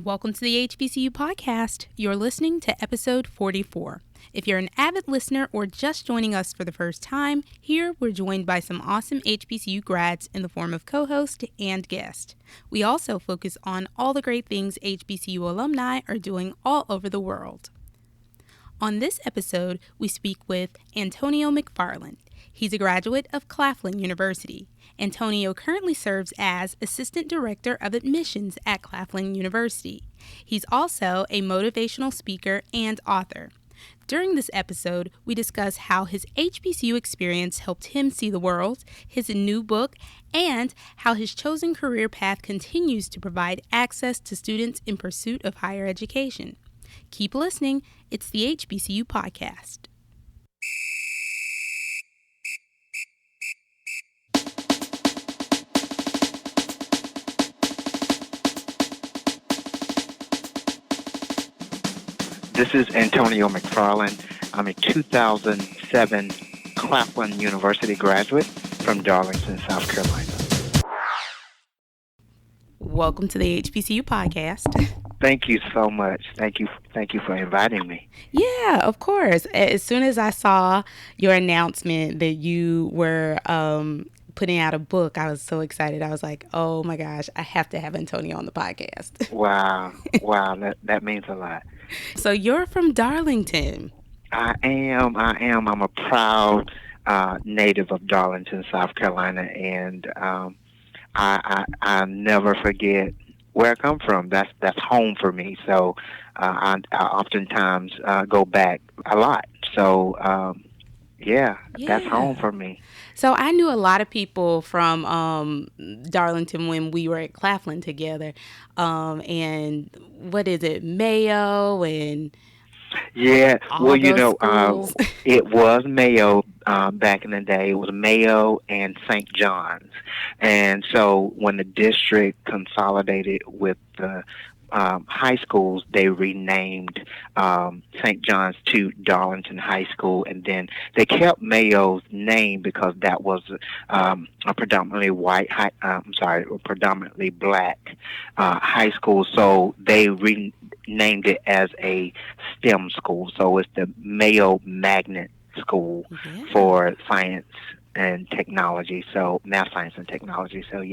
Welcome to the HBCU podcast. You're listening to episode 44. If you're an avid listener or just joining us for the first time, here we're joined by some awesome HBCU grads in the form of co-host and guest. We also focus on all the great things HBCU alumni are doing all over the world. On this episode, we speak with Antonio McFarland. He's a graduate of Claflin University. Antonio currently serves as Assistant Director of Admissions at Claflin University. He's also a motivational speaker and author. During this episode, we discuss how his HBCU experience helped him see the world, his new book, and how his chosen career path continues to provide access to students in pursuit of higher education. Keep listening. It's the HBCU podcast. This is Antonio McFarland. I'm a 2007 Claflin University graduate from Darlington, South Carolina. Welcome to the HBCU podcast. Thank you so much. Thank you for inviting me. Yeah, of course. As soon as I saw your announcement that you were putting out a book, I was so excited. I was like, oh my gosh, I have to have Antonio on the podcast. Wow, that means a lot. So you're from Darlington. I am. I'm a proud native of Darlington, South Carolina, and I never forget where I come from. That's home for me. So I oftentimes go back a lot. So that's home for me. So I knew a lot of people from Darlington when we were at Claflin together. And what is it, Mayo and it was Mayo back in the day. It was Mayo and St. John's. And so when the district consolidated with the high schools, they renamed St. John's to Darlington High School, and then they kept Mayo's name because that was a predominantly predominantly black high school. So they renamed it as a STEM school. So it's the Mayo Magnet School for Science and Technology. So math, science, and technology. So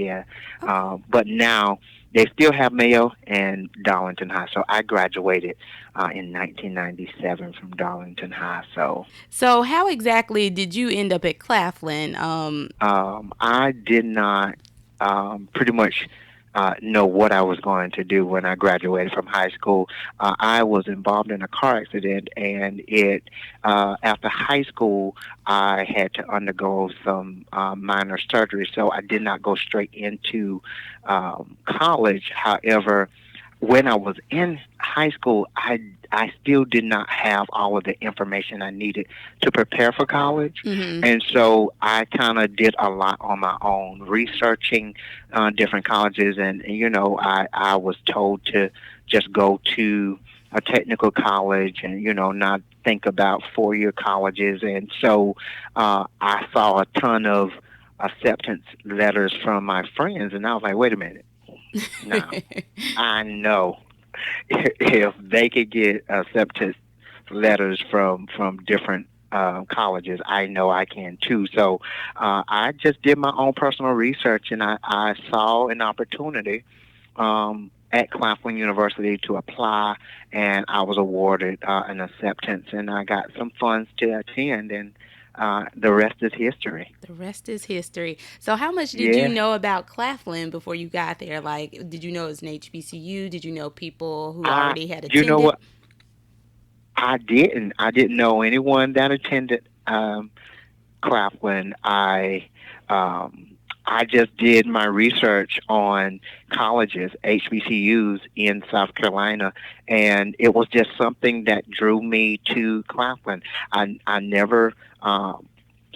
but now they still have Mayo and Darlington High. So I graduated in 1997 from Darlington High. So how exactly did you end up at Claflin? I did not pretty much know what I was going to do when I graduated from high school. I was involved in a car accident, and after high school, I had to undergo some minor surgery, so I did not go straight into college. However, when I was in high school, I still did not have all of the information I needed to prepare for college. Mm-hmm. And so I kind of did a lot on my own, researching different colleges. And I was told to just go to a technical college and, not think about four-year colleges. And so I saw a ton of acceptance letters from my friends, and I was like, wait a minute. Now, I know if they could get acceptance letters from different colleges, I know I can too. So I just did my own personal research, and I saw an opportunity at Claflin University to apply, and I was awarded an acceptance, and I got some funds to attend, and the rest is history. The rest is history. So how much did you know about Claflin before you got there? Like, did you know it was an HBCU? Did you know people who already had attended? You know what? I didn't. I didn't know anyone that attended Claflin. I just did my research on colleges, HBCUs in South Carolina, and it was just something that drew me to Claflin. I never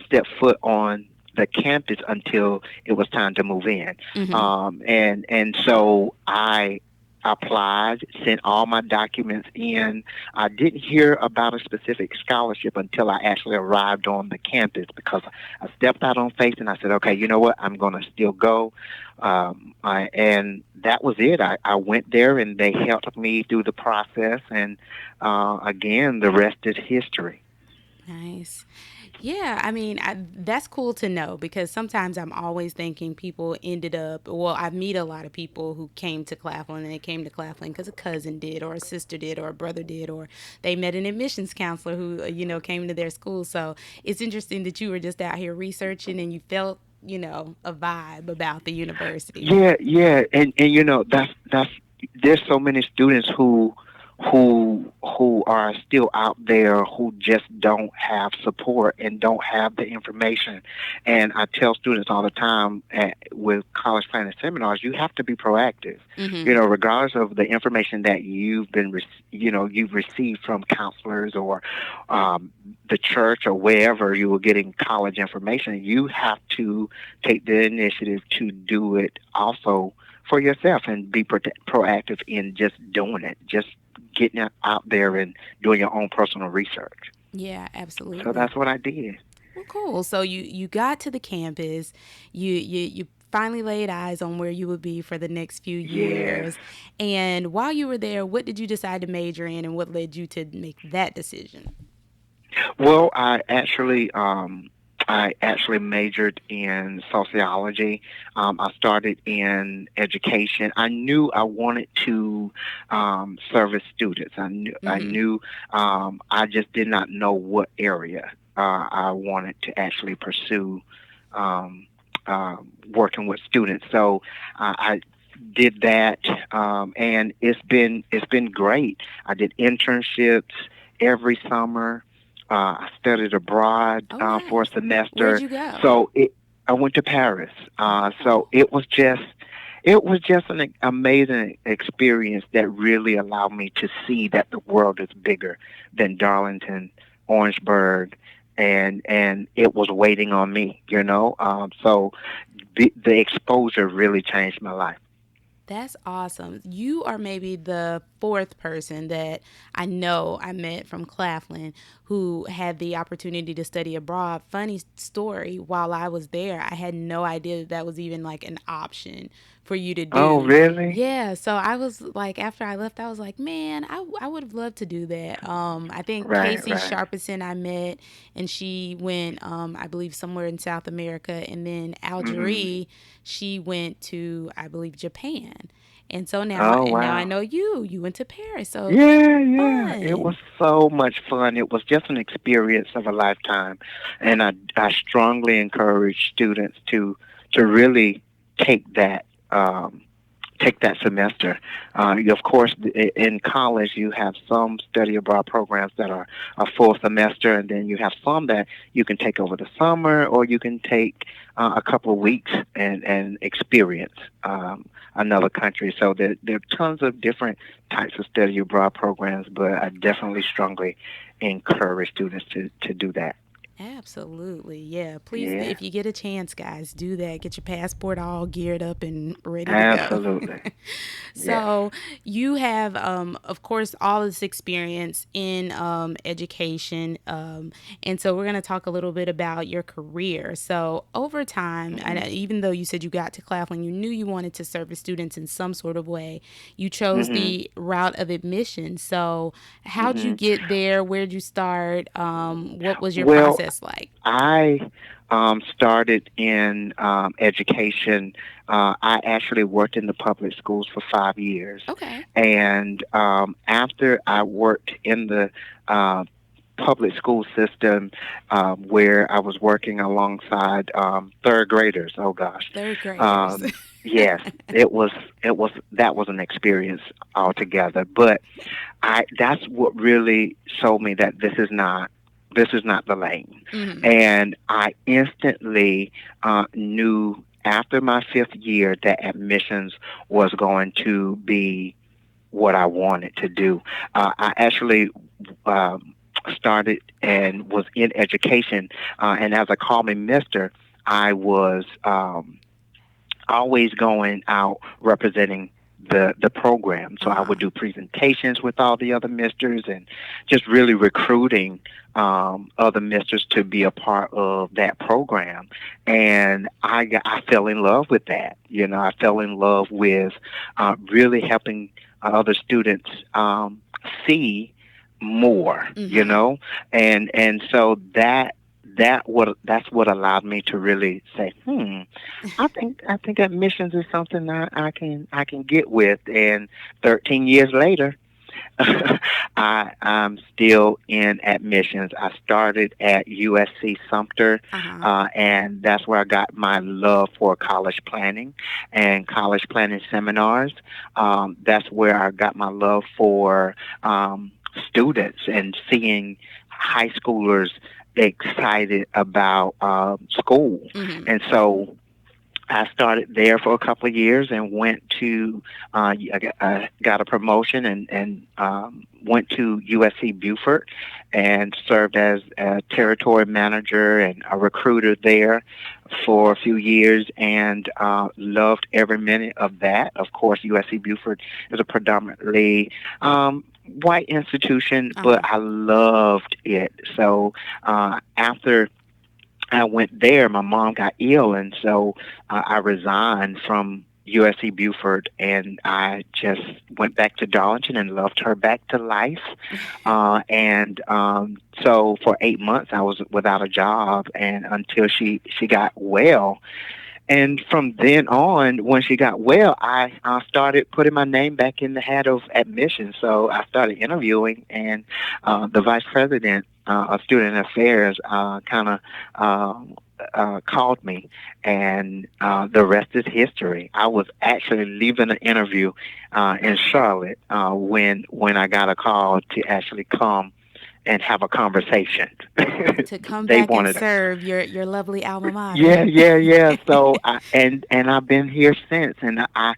stepped foot on the campus until it was time to move in. Mm-hmm. And so I applied, sent all my documents in. I didn't hear about a specific scholarship until I actually arrived on the campus, because I stepped out on faith and I said, okay, you know what? I'm going to still go. And that was it. I went there and they helped me through the process. And again, the rest is history. Nice. Yeah, I mean, that's cool to know because sometimes I'm always thinking people ended up, well, I meet a lot of people who came to Claflin and they came to Claflin because a cousin did or a sister did or a brother did or they met an admissions counselor who, came to their school. So it's interesting that you were just out here researching and you felt, a vibe about the university. Yeah, yeah, and that's there's so many students who are still out there who just don't have support and don't have the information. And I tell students all the time with college planning seminars, you have to be proactive. Mm-hmm. Regardless of the information that you've received from counselors or the church or wherever you were getting college information, you have to take the initiative to do it also for yourself and be proactive in just doing it, just getting out there and doing your own personal research. Yeah, So absolutely. that's what I did. Well, cool. So you got to the campus. You finally laid eyes on where you would be for the next few Yes. years. And while you were there, what did you decide to major in, and what led you to make that decision? Well, I actually majored in sociology. I started in education. I knew I wanted to service students. I Mm-hmm. knew I just did not know what area I wanted to actually pursue um, working with students. So I did that, and it's been great. I did internships every summer. I studied abroad Oh, for a nice. Where'd semester. you go? So I went to Paris. So Oh, it was just an amazing experience that really allowed me to see that the world is bigger than Darlington, Orangeburg, and it was waiting on me. So the exposure really changed my life. that's awesome. You are maybe the fourth person that I know I met from Claflin who had the opportunity to study abroad. Funny story, while I was there, I had no idea that that was even like an option for you to Oh, do. really? Yeah, so I was like, after I left, I was like, man, I would have loved to do that. I think Right, Casey right. Sharpison I met, and she went, I believe, somewhere in South America, and then Hmm. Algeria, she went to, I believe, Japan. And so Oh, now I wow. know you went to Paris. So Yeah, yeah. It was fun. so much fun. It was just an experience of a lifetime, and I strongly encourage students to really take that um, take that semester. Of course, in college, you have some study abroad programs that are a full semester, and then you have some that you can take over the summer, or you can take a couple of weeks and experience another country. So there are tons of different types of study abroad programs, but I definitely strongly encourage students to do that. Absolutely. Yeah. Please, Yeah, if you get a chance, guys, do that. Get your passport all geared up and ready to go. absolutely. Yes. So, you have, of course, all this experience in education. And so, we're going to talk a little bit about your career. So, over time, and Hmm. even though you said you got to Claflin, you knew you wanted to serve students in some sort of way, you chose Hmm. the route of admission. So, how'd you Hmm. get there? Where'd you start? What was your Well, process like? I started in education. I actually worked in the public schools for 5 years, Okay. and after I worked in the uh, public school system, where I was working alongside third graders. Oh gosh, Third graders. um, yes, it was that was an experience altogether. But that's what really showed me that this is not the lane. Hmm. And I instantly knew after my fifth year that admissions was going to be what I wanted to do. I actually um, started and was in education, and as a call me Mister, I was always going out representing the program. So I would do presentations with all the other misters and just really recruiting other misters to be a part of that program. And I fell in love with that. You know, I fell in love with really helping other students see more. You know, and so that's what allowed me to really say, I think admissions is something I can get with. And 13 years later, I'm still in admissions. I started at USC Sumter, and that's where I got my love for college planning and college planning seminars. That's where I got my love for students and seeing high schoolers excited about school. And so I started there for a couple of years and went to, I got a promotion and went to USC Beaufort and served as a territory manager and a recruiter there for a few years, and loved every minute of that. Of course, USC Beaufort is a predominantly white institution, but I loved it. So after I went there, my mom got ill, and so I resigned from USC Beaufort, and I just went back to Darlington and loved her back to life. And so for 8 months, I was without a job, and until she got well. And from then on, when she got well, I started putting my name back in the hat of admissions. So I started interviewing, and the vice president of student affairs kind of called me, and the rest is history. I was actually leaving an interview in Charlotte when I got a call to actually come and have a conversation. To come back and serve your lovely alma mater. Yeah. So and I've been here since, and I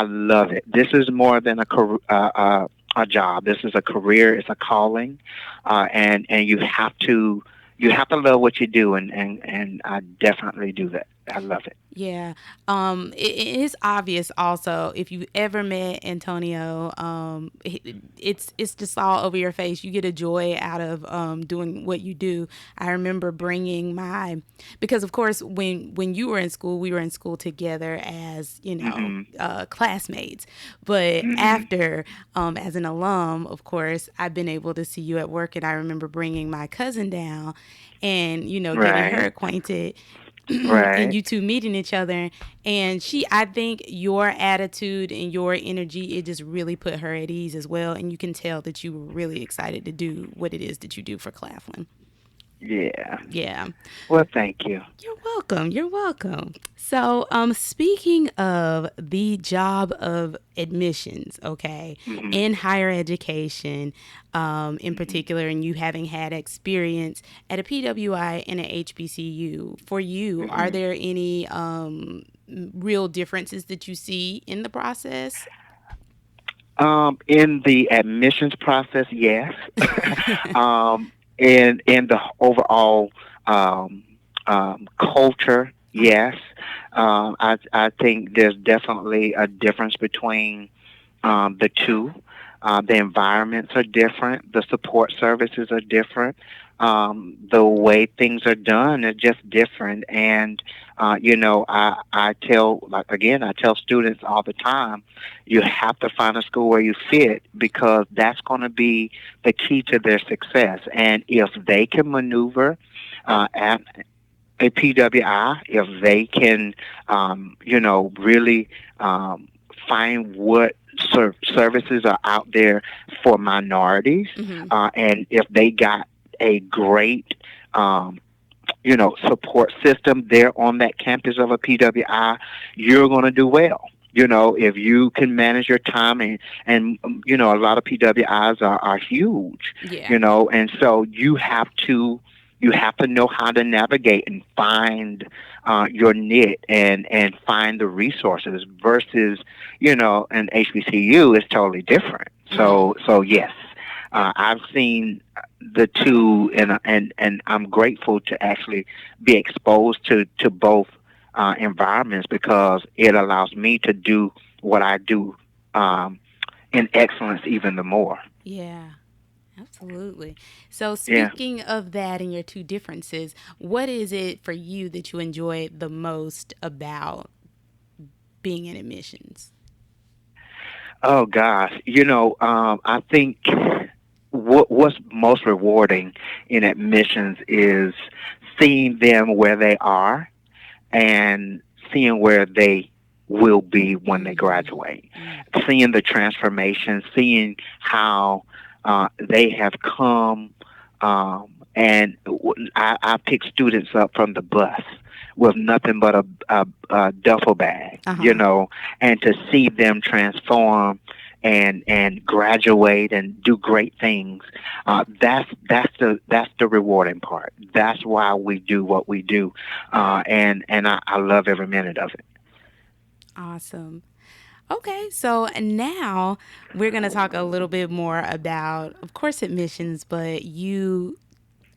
love it. This is more than a job. This is a career. It's a calling, and you have to love what you do, and I definitely do that. I love it. Yeah. It is obvious also, if you ever met Antonio, it's just all over your face. You get a joy out of doing what you do. I remember bringing because of course when you were in school, we were in school together as, classmates. But after, as an alum, of course, I've been able to see you at work, and I remember bringing my cousin down and, getting her acquainted. And you two meeting each other, and I think your attitude and your energy, it just really put her at ease as well, and you can tell that you were really excited to do what it is that you do for Claflin. Yeah. Well, thank you. You're welcome. So, speaking of the job of admissions, in higher education, in particular, and you having had experience at a PWI and an HBCU, for you, are there any real differences that you see in the process? In the admissions process, yes. In the overall culture, yes. I think there's definitely a difference between the two. The environments are different. The support services are different. The way things are done are just different. And, I tell students all the time, you have to find a school where you fit, because that's going to be the key to their success. And if they can maneuver at a PWI, if they can, really find what services are out there for minorities, and if they got a great, support system there on that campus of a PWI, you're going to do well. If you can manage your time, and a lot of PWIs are huge, and so you have to know how to navigate and find your niche and find the resources versus, an HBCU is totally different. So yes, I've seen the two, and I'm grateful to actually be exposed to both environments, because it allows me to do what I do um, in excellence even the more. Yeah. Absolutely. So, Yeah. speaking of that and your two differences, what is it for you that you enjoy the most about being in admissions? Oh gosh, I think what's most rewarding in admissions is seeing them where they are and seeing where they will be when they Mm-hmm. graduate. Mm. Seeing the transformation, seeing how they have come. I pick students up from the bus with nothing but a duffel bag, Uh huh. and to see them transform and graduate and do great things. That's the rewarding part. That's why we do what we do, and I love every minute of it. Awesome. Okay, so now we're going to talk a little bit more about, of course, admissions, but you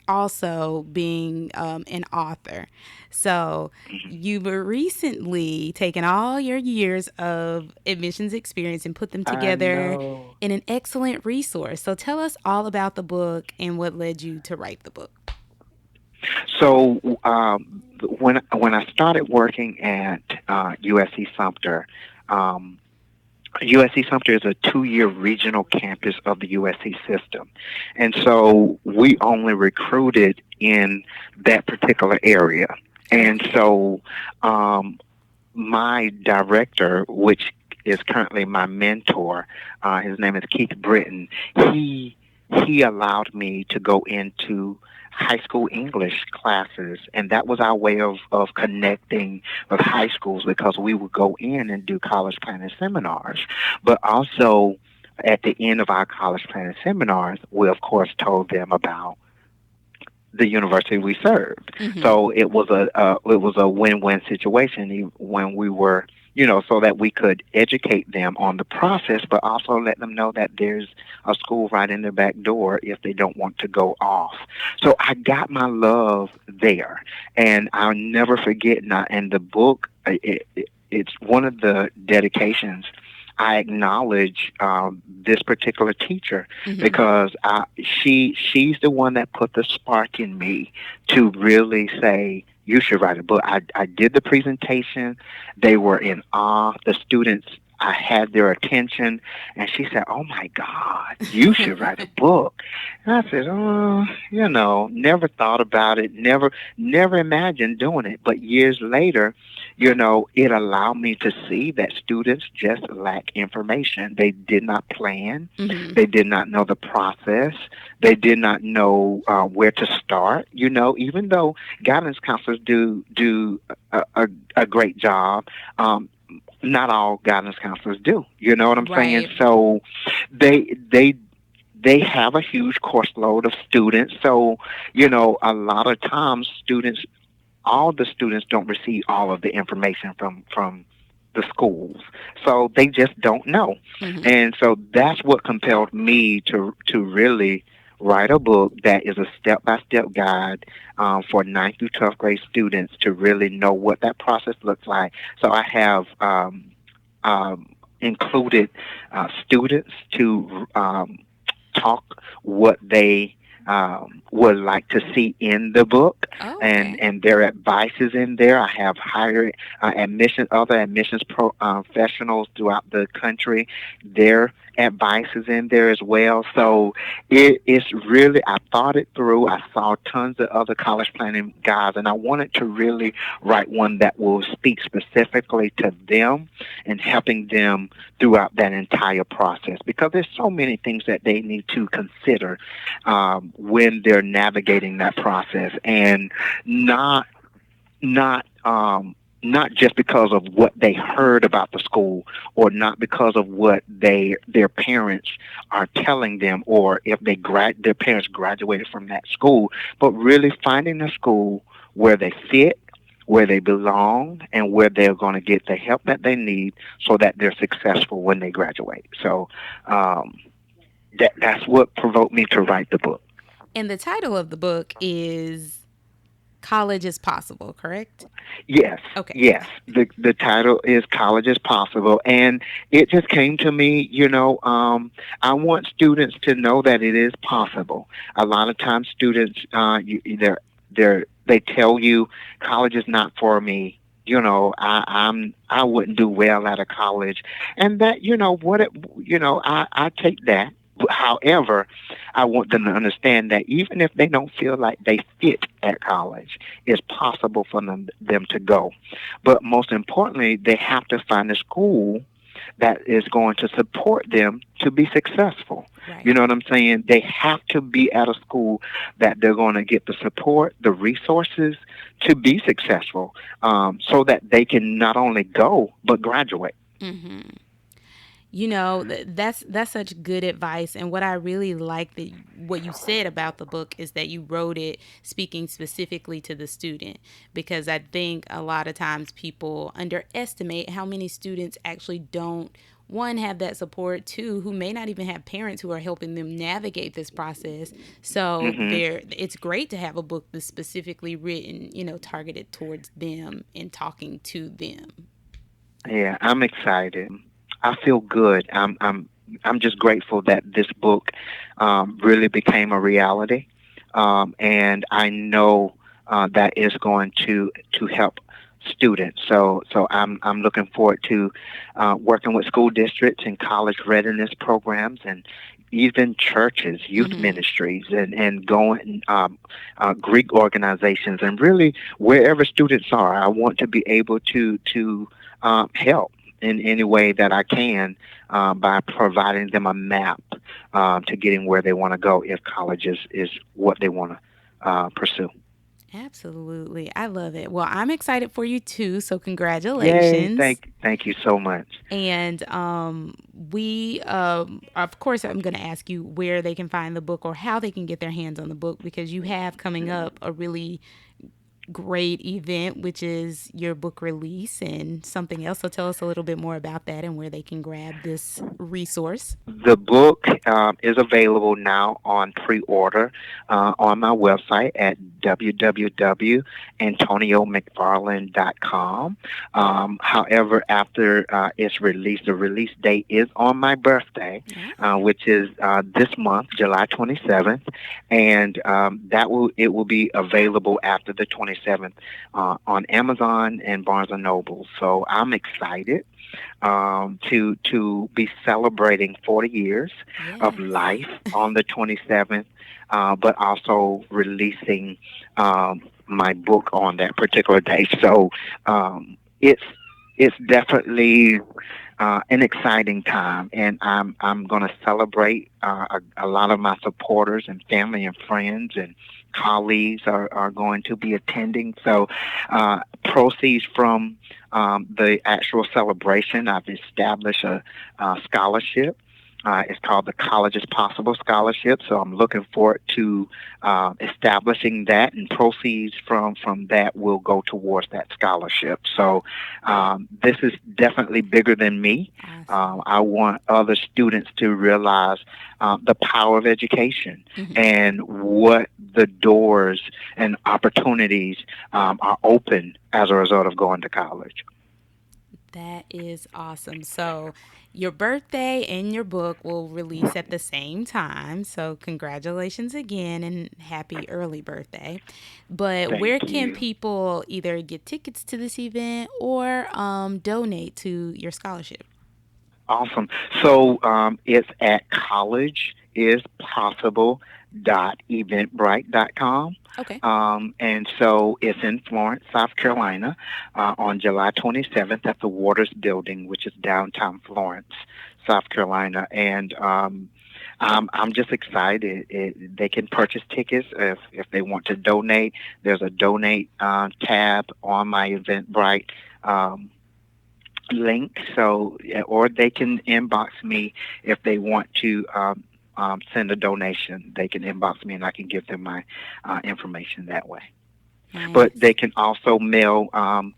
also being an author. So you've recently taken all your years of admissions experience and put them I together know. in an excellent resource. So tell us all about the book and what led you to write the book. So when I started working at USC Sumter, um, USC Sumter is a 2-year regional campus of the USC system. And so we only recruited in that particular area. And Okay. so um, my director, which is currently my mentor, his name is Keith Britton. He he allowed me to go into high school English classes, and that was our way of connecting with high schools because we would go in and do college planning seminars, but also at the end of our college planning seminars, we of course told them about the university we served. Mm-hmm. So it was a win-win situation when we were, so that we could educate them on the process, but also let them know that there's a school right in their back door if they don't want to go off. So I got my love there, and I'll never forget. And the book, it's one of the dedications. I acknowledge this particular teacher Mm-hmm. because she's the one that put the spark in me to really say you should write a book. I did the presentation; they were in awe. The students, I had their attention, and she said, "Oh my God, you should write a book." And I said, "Oh, never thought about it, never imagined doing it." But years later, it allowed me to see that students just lack information. They did not plan. Mm-hmm. They did not know the process. They did not know where to start. Even though guidance counselors do a great job, not all guidance counselors do. You know what I'm saying? Right. So they they they have a huge course load of students. So a lot of times all the students don't receive all of the information from the schools, so they just don't know. Mm-hmm. And so that's what compelled me to really write a book that is a step-by-step guide for 9th through 12th grade students to really know what that process looks like. So I have included students to talk what they would like to see in the book, Oh, okay. and their advices in there. I have hired other admissions professionals throughout the country. Their advice is in there as well. So it's really, I thought it through. I saw tons of other college planning guides, and I wanted to really write one that will speak specifically to them and helping them throughout that entire process, because there's so many things that they need to consider when they're navigating that process, and not not just because of what they heard about the school, or not because of what their parents are telling them, or if their parents graduated from that school, but really finding a school where they fit, where they belong, and where they're going to get the help that they need so that they're successful when they graduate. So um, that's what provoked me to write the book. And the title of the book is. College is Possible, correct? Yes, Okay. yes. The title is College is Possible, and it just came to me. I want students to know that it is possible. A lot of times, students, they tell you college is not for me. I wouldn't do well out of college, and that I take that. However, I want them to understand that even if they don't feel like they fit at college, it's possible for them to go. But most importantly, they have to find a school that is going to support them to be successful. You Right. know what I'm saying? They have to be at a school that they're going to get the support, the resources to be successful, so that they can not only go but graduate. Mm-hmm. That's such good advice. And what I really like that what you said about the book is that you wrote it speaking specifically to the student, because I think a lot of times people underestimate how many students actually don't, one, have that support, two, who may not even have parents who are helping them navigate this process. So Hmm. it's great to have a book that's specifically written, targeted towards them and talking to them. Yeah, I'm excited. I feel good. I'm just grateful that this book really became a reality, and I know that is going to help students. So I'm looking forward to working with school districts and college readiness programs and even churches, youth Mm-hmm. ministries, and going Greek organizations, and really wherever students are. I want to be able to help in any way that I can by providing them a map to getting where they want to go if college is what they want to pursue. Absolutely. I love it. Well, I'm excited for you too. So, Yay! congratulations. Thank you so much. And of course, I'm going to ask you where they can find the book or how they can get their hands on the book, because you have coming up a really great event, which is your book release and something else. So, tell us a little bit more about that and where they can grab this resource. The book is available now on pre-order on my website at www.antoniomcfarland.com. However, after it's released, the release date is on my birthday, Oh, which is this month, July 27th, and it will be available after the 27th on Amazon and Barnes and Noble. So I'm excited to be celebrating 40 years of yes. life on the 27th, but also releasing my book on that particular day. So it's definitely an exciting time, and I'm going to celebrate. A lot of my supporters and family and friends and colleagues are going to be attending. So proceeds from the actual celebration, I've established a scholarship. It's called the College is Possible Scholarship. So I'm looking forward to establishing that, and proceeds from that will go towards that scholarship. So this is definitely bigger than me. Awesome. I want other students to realize the power of education Mhm. and what the doors and opportunities are open as a result of going to college. That is awesome. So, your birthday and your book will release at the same time. So, congratulations again and happy early birthday. But where Thank can you. people either get tickets to this event or donate to your scholarship? Awesome. So it's at collegeispossible.eventbrite.com. Okay. And so it's in Florence, South Carolina, on July 27th at the Waters Building, which is downtown Florence, South Carolina. And I'm just excited. They can purchase tickets if they want to donate. There's a donate tab on my Eventbrite link. So, or they can inbox me if they want to send a donation. They can inbox me, and I can give them my information that way. But Nice. they can also mail. On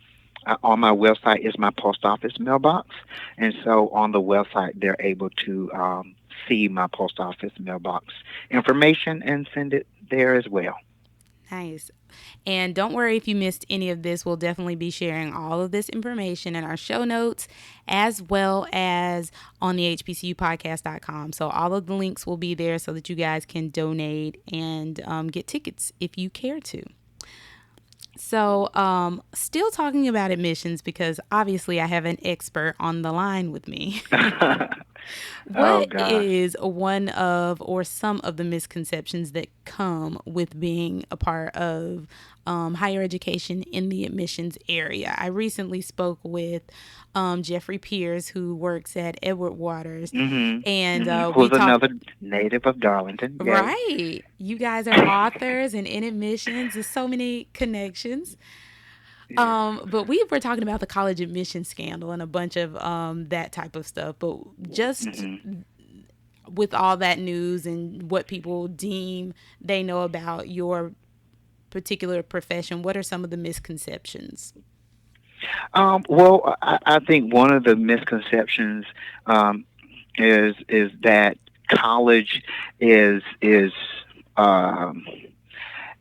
my website is my post office mailbox, and so on the website they're able to see my post office mailbox information and send it there as well. Nice. And don't worry if you missed any of this. We'll definitely be sharing all of this information in our show notes as well as on the hbcupodcast.com. So all of the links will be there so that you guys can donate and get tickets if you care to. So, still talking about admissions because obviously I have an expert on the line with me. Oh What gosh. is one of or some of the misconceptions that come with being a part of higher education in the admissions area? I recently spoke with Jeffrey Pierce, who works at Edward Waters, and we Who's talked. another native of Darlington? Yay. Right, you guys are authors and in admissions. There's so many connections. Yeah. But we were talking about the college admission scandal and a bunch of that type of stuff. But just hmm with all that news and what people deem they know about your particular profession, what are some of the misconceptions? Well, I think one of the misconceptions um, is that college is um,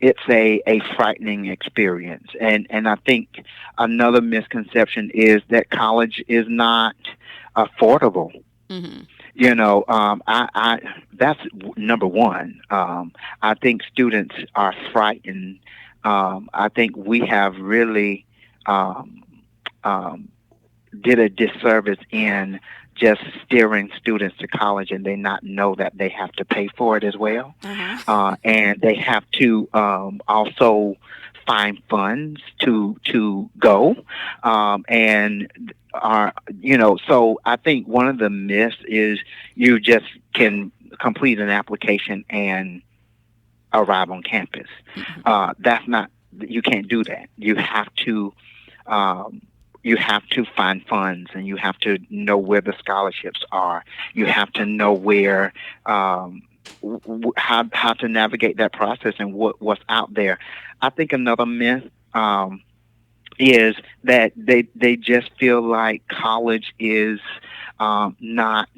it's a frightening experience, and I think another misconception is that college is not affordable. Mm-hmm. I that's number one. I think students are frightened. I think we have really um, um, did a disservice in just steering students to college, and they not know that they have to pay for it as well, Uh-huh. and they have to also find funds to go, and are So I think one of the myths is you just can complete an application and arrive on campus. Mm-hmm. That's not. You can't do that. Um, you have to find funds, and you have to know where the scholarships are. You have to know where how to navigate that process and what's out there. I think another myth is that they just feel like college is not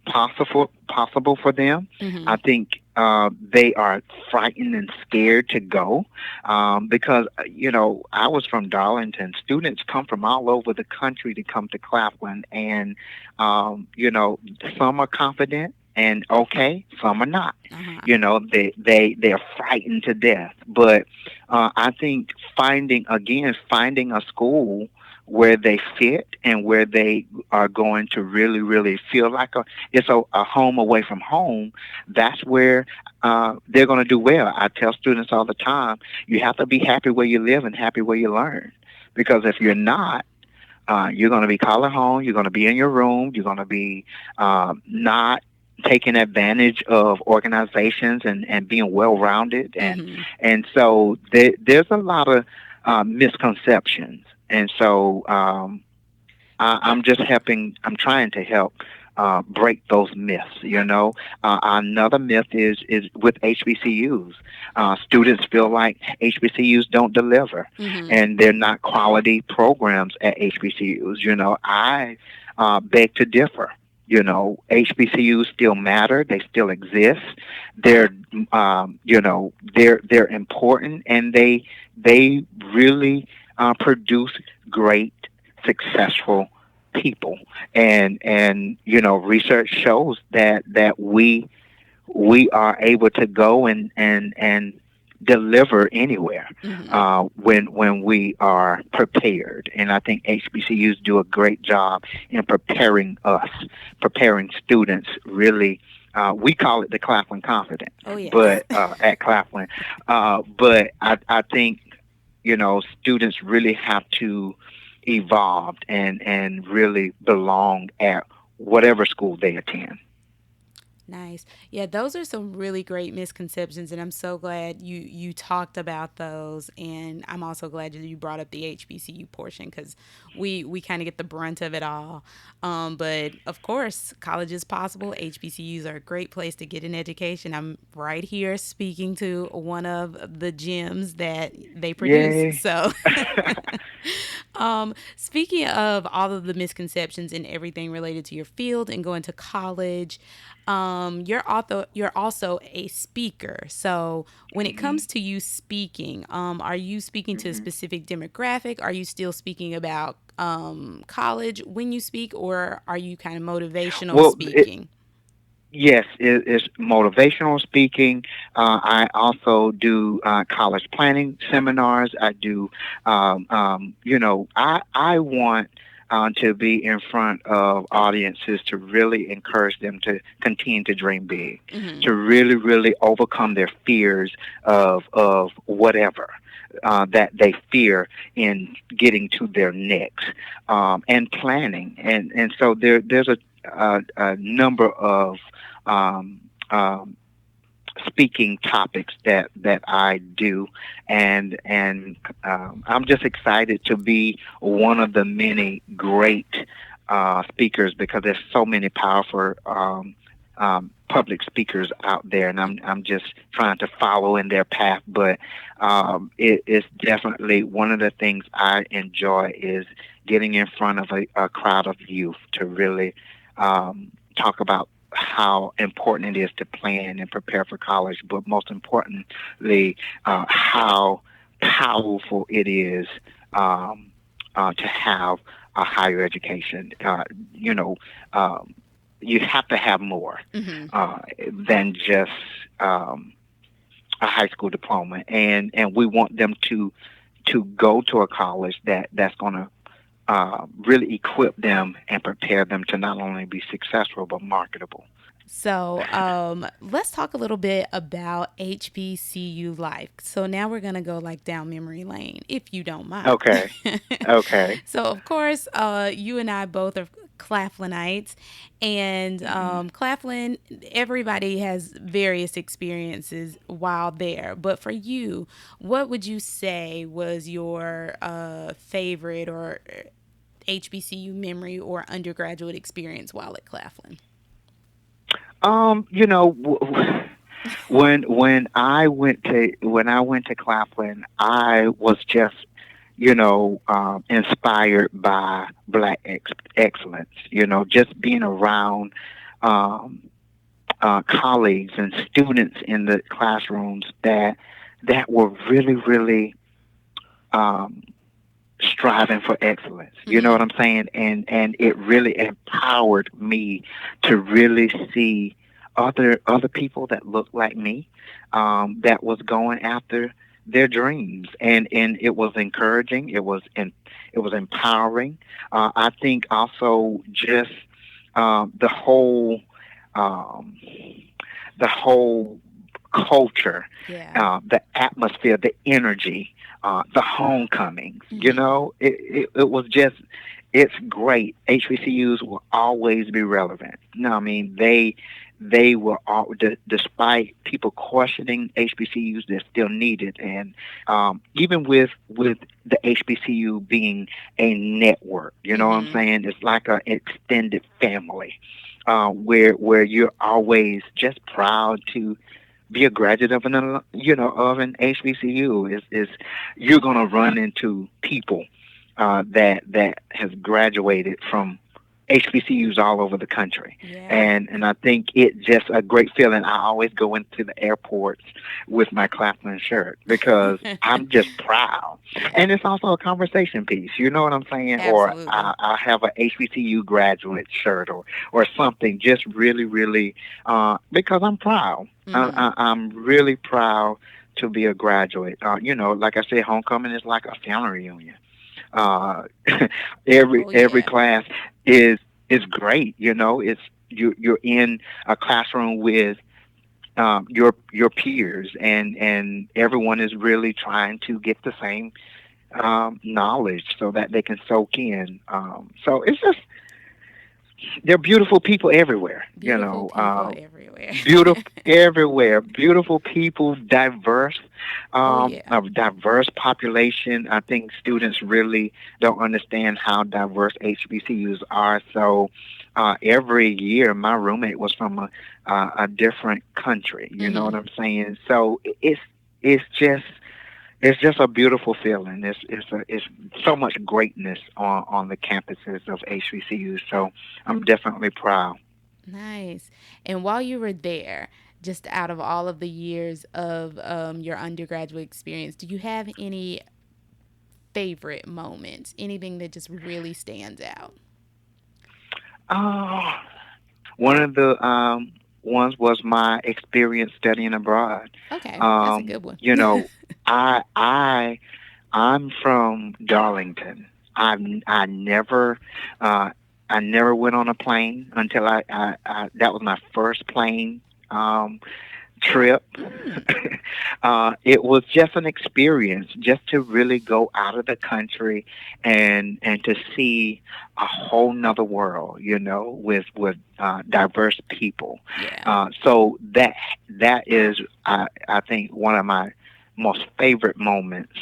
possible for them. Mm-hmm. I think they are frightened and scared to go because I was from Darlington. Students come from all over the country to come to Claflin, and some are confident and okay, some are not. Uh-huh. They're frightened to death. But I think finding a school where they fit and where they are going to really, really feel like it's a home away from home. That's where they're going to do well. I tell students all the time, you have to be happy where you live and happy where you learn. Because if you're not, you're going to be calling home. You're going to be in your room. You're going to be not taking advantage of organizations and being well-rounded. Mm-hmm. And so there's a lot of misconceptions. And so I'm just helping. I'm trying to help break those myths. Another myth is with HBCUs. Students feel like HBCUs don't deliver, Mm-hmm. and they're not quality programs at HBCUs. I beg to differ. HBCUs still matter. They still exist. They're, they're important, and they really produce great, successful people. And research shows that we are able to go and deliver anywhere Mm-hmm. when we are prepared. And I think HBCUs do a great job in preparing students. Really, we call it the Claflin Confident, Oh, yes. but at Claflin, but I think students really have to evolve and really belong at whatever school they attend. Nice. Yeah, those are some really great misconceptions, and I'm so glad you talked about those. And I'm also glad that you brought up the HBCU portion because we kind of get the brunt of it all. But of course, college is possible. HBCUs are a great place to get an education. I'm right here speaking to one of the gyms that they produce. Yay. So Speaking of all of the misconceptions and everything related to your field and going to college, you're also a speaker. So when it comes Hmm. to you speaking, are you speaking to a Hmm. specific demographic? Are you still speaking about college when you speak, or are you kind of motivational Well, speaking? yes, it's motivational speaking. I also do college planning seminars. I do, I want to be in front of audiences to really encourage them to continue to dream big, Mm-hmm. to really, really overcome their fears of whatever. That they fear in getting to their next, and planning, and so there's a number of um, um, speaking topics that I do, and I'm just excited to be one of the many great speakers because there's so many powerful public speakers out there, and I'm just trying to follow in their path. But it is definitely one of the things I enjoy is getting in front of a crowd of youth to really talk about how important it is to plan and prepare for college, but most importantly, how powerful it is um, to have a higher education. You know, um, you have to have more Mm-hmm. uh, than just um, a high school diploma, and we want them to go to a college that's going to really equip them and prepare them to not only be successful but marketable. So, let's talk a little bit about HBCU life. So now we're gonna go like down memory lane, if you don't mind. Okay. Okay. So, of course, you and I both are Claflinites, and Hmm. Claflin. Everybody has various experiences while there, but for you, what would you say was your favorite or HBCU memory or undergraduate experience while at Claflin? You know, when I went to Claflin, I was just inspired by black excellence. You know, just being around um, colleagues and students in the classrooms that were really, really um, striving for excellence. You know Mm-hmm. what I'm saying? And it really empowered me to really see other people that looked like me, that was going after their dreams, and it was encouraging. It was empowering. I think also just the um, whole culture, Yeah. the atmosphere, the energy, the homecomings. You Mm-hmm. know, it was just, it's great. HBCUs will always be relevant. No, I mean they were all, despite people questioning HBCUs, they're still needed, and even with the HBCU being a network, you know what I'm Mm-hmm. saying? It's like an extended family, where you're always just proud to be a graduate of an HBCU. Is you're gonna run into people that has graduated from HBCUs all over the country, Yeah. and I think it's just a great feeling. I always go into the airports with my Claflin shirt because I'm just proud, Yeah. and it's also a conversation piece. You know what I'm saying? Or Absolutely. I have a HBCU graduate shirt or something. Just really, really, because I'm proud. Mm-hmm. I'm really proud to be a graduate. Like I said, homecoming is like a family reunion. Uh, every Oh every yeah. class is great. You know, it's you're in a classroom with your peers, and everyone is really trying to get the same knowledge so that they can soak in. So it's just, they're beautiful people everywhere. Beautiful people everywhere. Beautiful everywhere. Beautiful people, diverse, Oh yeah. a diverse population. I think students really don't understand how diverse HBCUs are. So every year, my roommate was from a different country. You know what Mm-hmm. I'm saying? So it's just It's just a beautiful feeling. It's so much greatness on the campuses of HBCU. So I'm definitely proud. Nice. And while you were there, just out of all of the years of your undergraduate experience, do you have any favorite moments? Anything that just really stands out? Oh, one of the ones was my experience studying abroad. Okay, that's a good one. You know, I I I'm from Darlington. I never uh, I never went on a plane until I that was my first plane trip. Mm, It was just an experience, just to really go out of the country and to see a whole nother world, with diverse people. yeah. So that is, I think, one of my most favorite moments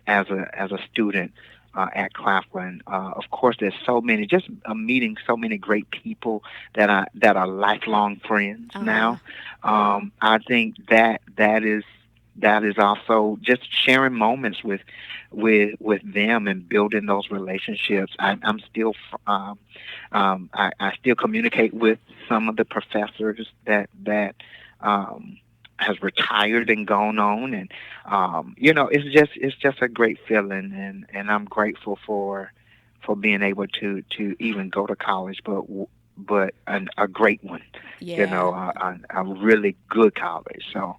as a student. At Claflin, of course, there's so many. Just meeting so many great people that are lifelong friends Uh huh. now. I think that is also just sharing moments with them and building those relationships. I'm still I still communicate with some of the professors that has retired and gone on, and it's just a great feeling, and I'm grateful for being able to even go to college, but a great one, Yeah. a really good college. So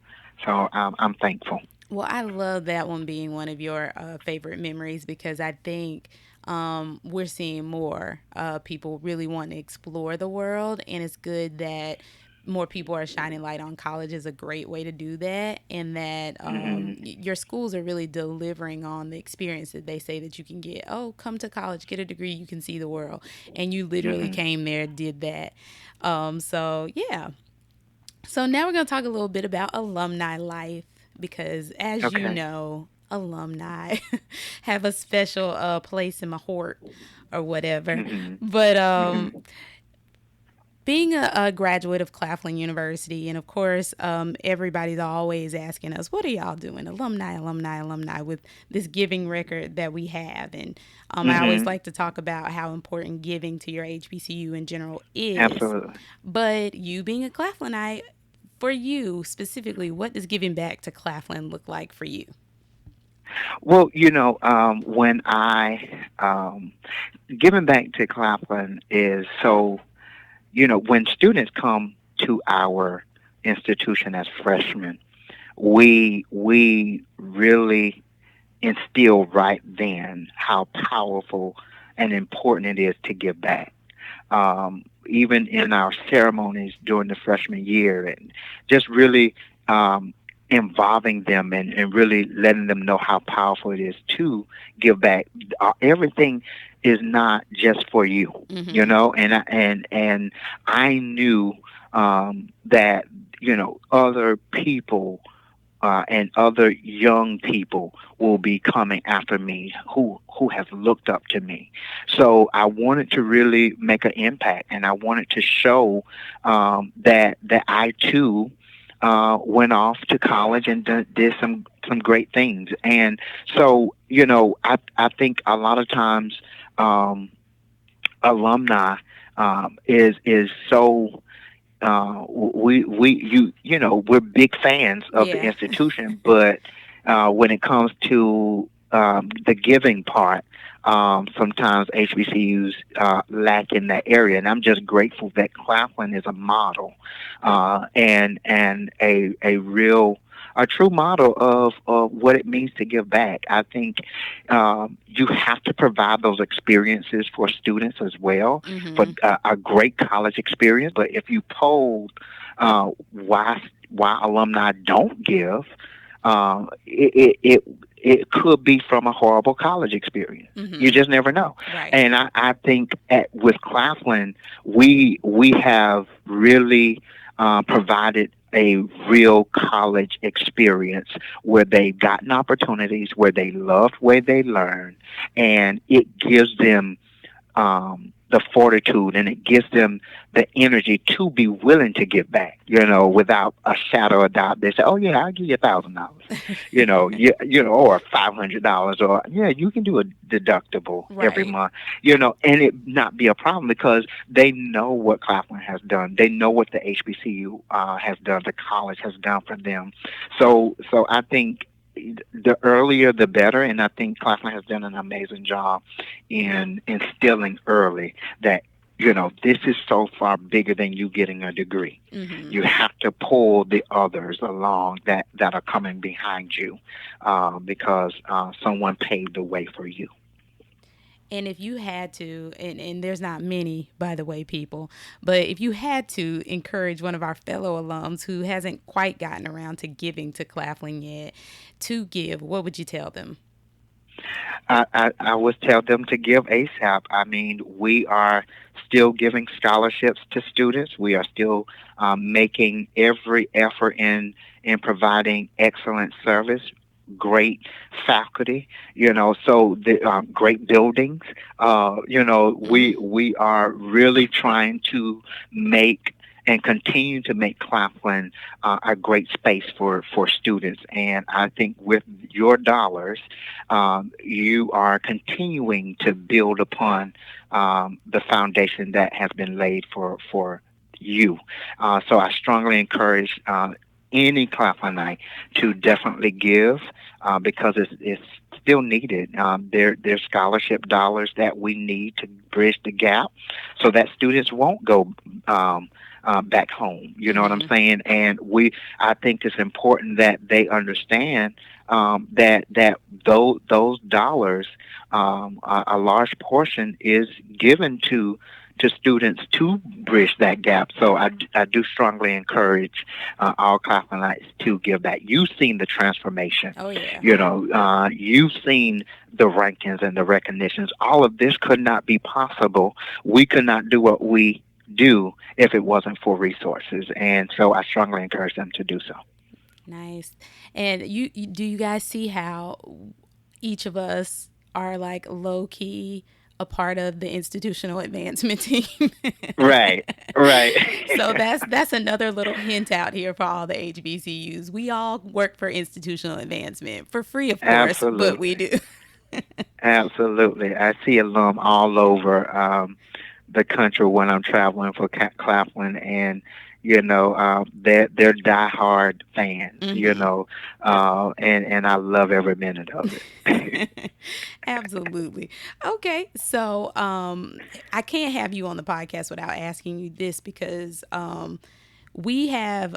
I'm thankful. Well, I love that one being one of your favorite memories because I think we're seeing more people really want to explore the world, and it's good that more people are shining light on college is a great way to do that, and that Hmm. your schools are really delivering on the experience that they say that you can get. Oh, come to college, get a degree, you can see the world, and you literally Hmm. came there, did that. So yeah. So now we're going to talk a little bit about alumni life because, as you Okay. know, alumni have a special place in my heart or whatever. Hmm. But Hmm. being a graduate of Claflin University, and of course, everybody's always asking us, what are y'all doing? Alumni, alumni, alumni, with this giving record that we have. And I always Hmm. like to talk about how important giving to your HBCU in general is. Absolutely. But you being a Claflinite, for you specifically, what does giving back to Claflin look like for you? Well, when I giving back to Claflin is so, when students come to our institution as freshmen, we really instill right then how powerful and important it is to give back. Even in our ceremonies during the freshman year, and just really involving them, and really letting them know how powerful it is to give back. Everything is not just for you, Mm-hmm. and I knew that other people and other young people will be coming after me who have looked up to me. So I wanted to really make an impact, and I wanted to show that I too went off to college and did some great things. And so I think a lot of times alumni is so we're big fans of the Yeah. institution, but when it comes to the giving part, sometimes HBCUs lack in that area, and I'm just grateful that Claflin is a model and a true model of what it means to give back. I think you have to provide those experiences for students as well, for Mm-hmm. a great college experience. But if you polled why alumni don't give, it could be from a horrible college experience. You Mm-hmm. just never know. Right. And I think with Claflin, we have really provided a real college experience where they've gotten opportunities, where they loved where they learned, and it gives them the fortitude, and it gives them the energy to be willing to give back, without a shadow of doubt. They say, oh yeah, I'll give you $1,000, or $500, or yeah, you can do a deductible every Right. month, and it not be a problem because they know what Claflin has done. They know what the HBCU has done, the college has done for them. So I think the earlier the better, and I think Claflin has done an amazing job in instilling early that this is so far bigger than you getting a degree. Mm-hmm. You have to pull the others along that are coming behind you, because someone paved the way for you. And if you had to, and there's not many, by the way, people, but if you had to encourage one of our fellow alums who hasn't quite gotten around to giving to Claflin yet to give, what would you tell them? I would tell them to give ASAP. I mean, we are still giving scholarships to students. We are still making every effort in providing excellent service, great faculty, so the great buildings. We are really trying to make and continue to make Claflin a great space for students. And I think with your dollars, you are continuing to build upon the foundation that has been laid for you. So I strongly encourage any Claflinite to definitely give, because it's still needed. There's scholarship dollars that we need to bridge the gap so that students won't go back home. You know what I'm Mm-hmm. saying? And I think it's important that they understand that those dollars, a large portion is given to students to bridge that gap. So I do strongly encourage all Claflinites to give that. You've seen the transformation. Oh, yeah. You've seen the rankings and the recognitions. All of this could not be possible. We could not do what we do if it wasn't for resources. And so I strongly encourage them to do so. Nice. And do you guys see how each of us are like low key a part of the institutional advancement team? Right, right. So that's another little hint out here for all the HBCUs. We all work for institutional advancement for free, of course, but we Absolutely. do. Absolutely. I see alum all over the country when I'm traveling for Claflin, and they're diehard fans. Hmm. And I love every minute of it. Absolutely. Okay, so I can't have you on the podcast without asking you this because we have,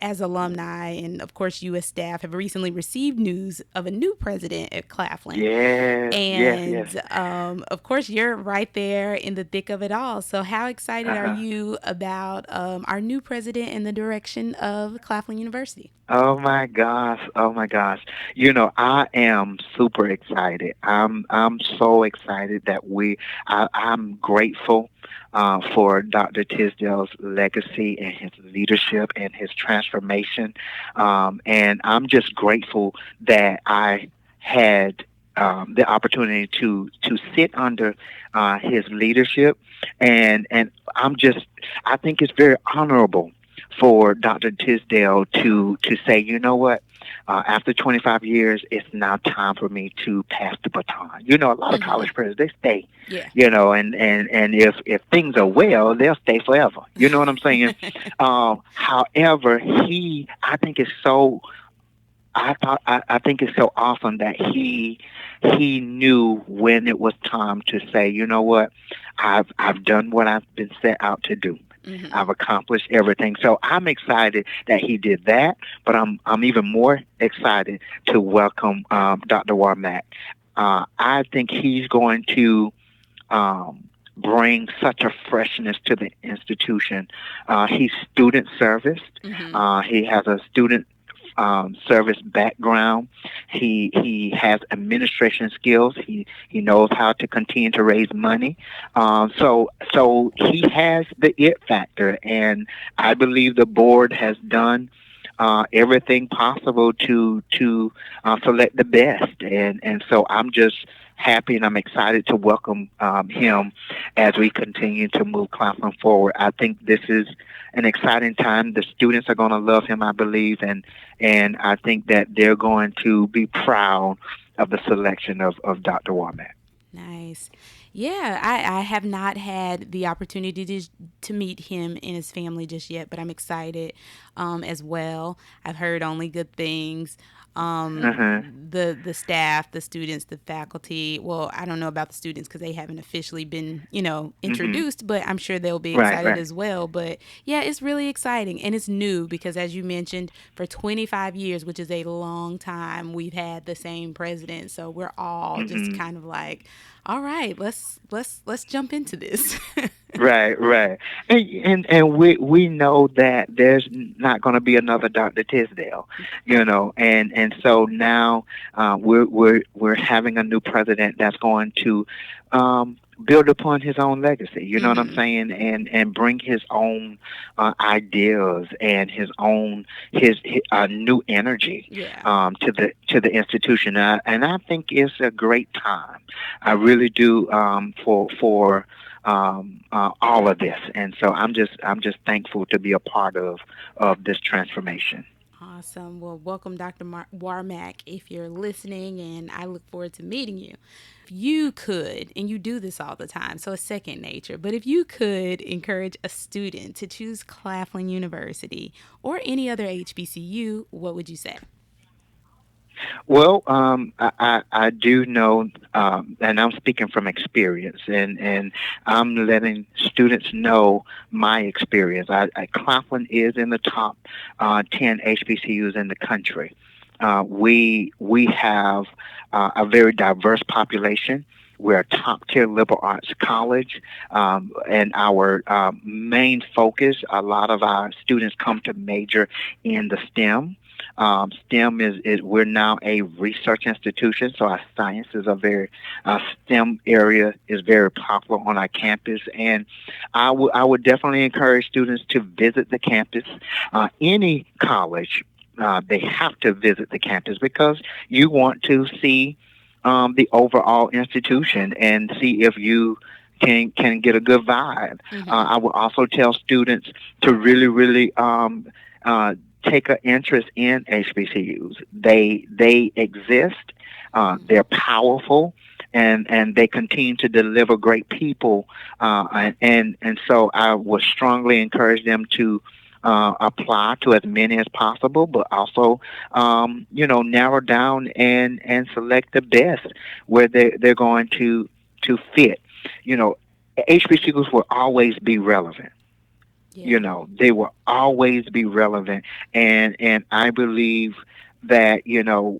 as alumni and of course you as staff, have recently received news of a new president at Claflin. Yes, yes, yes. And of course, you're right there in the thick of it all. So, how excited are Uh-huh. you about our new president and the direction of Claflin University? Oh my gosh! Oh my gosh! I am super excited. I'm so excited that I'm grateful for Dr. Tisdale's legacy and his leadership and his transformation, and I'm just grateful that I had the opportunity to sit under his leadership, and I think it's very honorable for Dr. Tisdale to say, you know what, after 25 years, it's now time for me to pass the baton. A lot of Hmm. college presidents, they stay, Yeah. and if things are well, they'll stay forever. You know what I'm saying? However, I think it's so. I think it's so awesome that he knew when it was time to say, you know what, I've done what I've been set out to do. Hmm. I've accomplished everything. So I'm excited that he did that, but I'm even more excited to welcome Dr. Warmack. I think he's going to bring such a freshness to the institution. He's student serviced. Hmm. He has a student service background. He has administration skills. He knows how to continue to raise money. So he has the it factor, and I believe the board has done everything possible to select the best. And so I'm just happy and I'm excited to welcome him as we continue to move Claflin forward. I think this is an exciting time. The students are going to love him, I believe, and I think that they're going to be proud of the selection of Dr. Warmack. Nice. Yeah, I have not had the opportunity to meet him and his family just yet, but I'm excited as well. I've heard only good things. Uh-huh. The staff, the students, the faculty. Well, I don't know about the students because they haven't officially been, Hmm. introduced, but I'm sure they'll be Right, excited right. as well. But yeah, it's really exciting and it's new because as you mentioned, for 25 years, which is a long time, we've had the same president. So we're all just Hmm. kind of like, all right, let's jump into this. Right, right. And we know that there's not going to be another Dr. Tisdale, and so now we're having a new president that's going to build upon his own legacy. You know what I'm Hmm. saying? And bring his own ideas and his new energy Yeah. to the institution. And I think it's a great time. I really do for all of this, and so I'm just thankful to be a part of this transformation. Awesome. Well, welcome, Dr. Warmack, if you're listening, and I look forward to meeting you. If you could, and you do this all the time, so it's second nature, but if you could encourage a student to choose Claflin University or any other HBCU, what would you say? Well, I do know, and I'm speaking from experience, and I'm letting students know my experience. Claflin is in the top 10 HBCUs in the country. We have a very diverse population. We're a top tier liberal arts college, and our main focus. A lot of our students come to major in the STEM. STEM is we're now a research institution, so our sciences are very STEM area is very popular on our campus, and I would definitely encourage students to visit the campus. Any college, they have to visit the campus because you want to see the overall institution and see if you can get a good vibe. Mm-hmm. I would also tell students to really uh, take an interest in HBCUs. They exist. Mm-hmm. They're powerful. And they continue to deliver great people, and so I would strongly encourage them to apply to as many as possible, but also narrow down and select the best where they're going to fit. You know, HBCUs will always be relevant. Yeah. They will always be relevant, and I believe that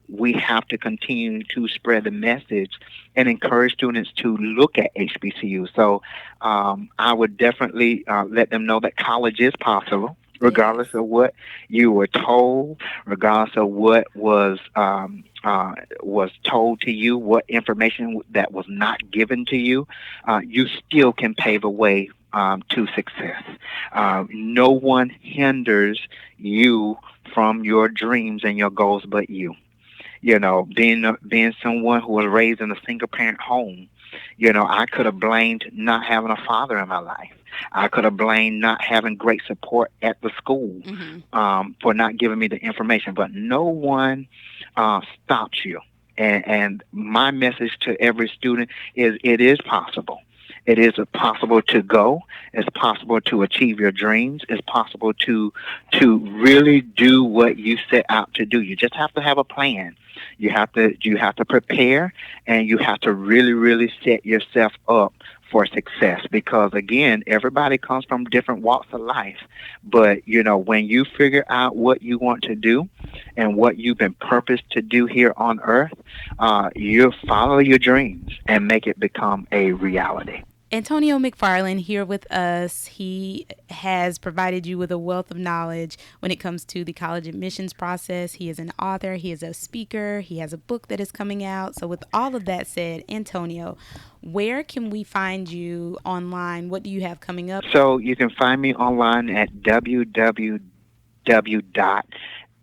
we have to continue to spread the message and encourage students to look at HBCU. So I would definitely let them know that college is possible, regardless Yes. of what you were told, regardless of what was told to you, what information that was not given to you. You still can pave a way to success. No one hinders you from your dreams and your goals but you. Being someone who was raised in a single parent home, I could have blamed not having a father in my life. I could have blamed not having great support at the school Mm-hmm. for not giving me the information. But no one stops you. And my message to every student is it is possible. It is possible to go. It's possible to achieve your dreams. It's possible to really do what you set out to do. You just have to have a plan. You have to prepare, and you have to really set yourself up for success, because again, everybody comes from different walks of life. But when you figure out what you want to do and what you've been purposed to do here on earth, you follow your dreams and make it become a reality. Antonio McFarland here with us. He has provided you with a wealth of knowledge when it comes to the college admissions process. He is an author, he is a speaker, he has a book that is coming out. So, with all of that said, Antonio, where can we find you online? What do you have coming up? So you can find me online at www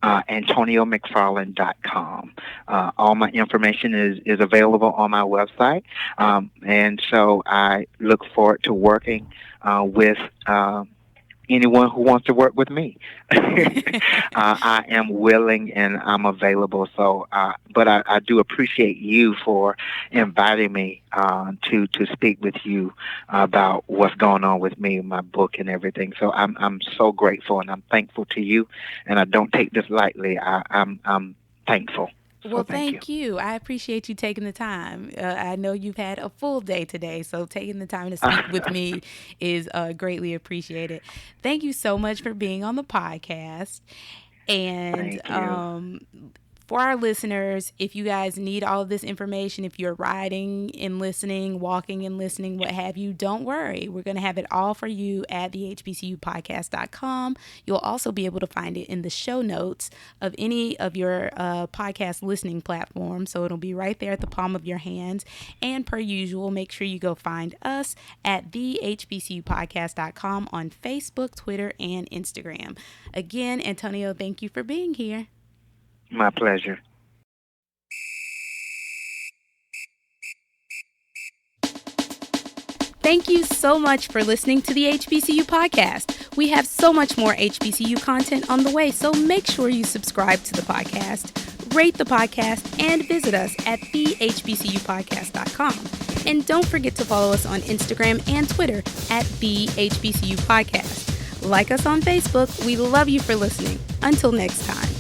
AntonioMcFarland.com. All my information is available on my website, and so I look forward to working with anyone who wants to work with me. I am willing and I'm available. So, but I do appreciate you for inviting me to speak with you about what's going on with me, my book, and everything. So I'm so grateful and I'm thankful to you, and I don't take this lightly. I'm thankful. Well, thank you. I appreciate you taking the time. I know you've had a full day today, so taking the time to speak with me is greatly appreciated. Thank you so much for being on the podcast. And Thank you. For our listeners, if you guys need all of this information, if you're riding and listening, walking and listening, what have you, don't worry. We're going to have it all for you at the HBCUpodcast.com. You'll also be able to find it in the show notes of any of your podcast listening platforms. So it'll be right there at the palm of your hands. And per usual, make sure you go find us at the HBCUpodcast.com on Facebook, Twitter, and Instagram. Again, Antonio, thank you for being here. My pleasure. Thank you so much for listening to the HBCU podcast. We have so much more HBCU content on the way, so make sure you subscribe to the podcast, rate the podcast, and visit us at thehbcupodcast.com. And don't forget to follow us on Instagram and Twitter at the HBCU Podcast. Like us on Facebook. We love you for listening. Until next time.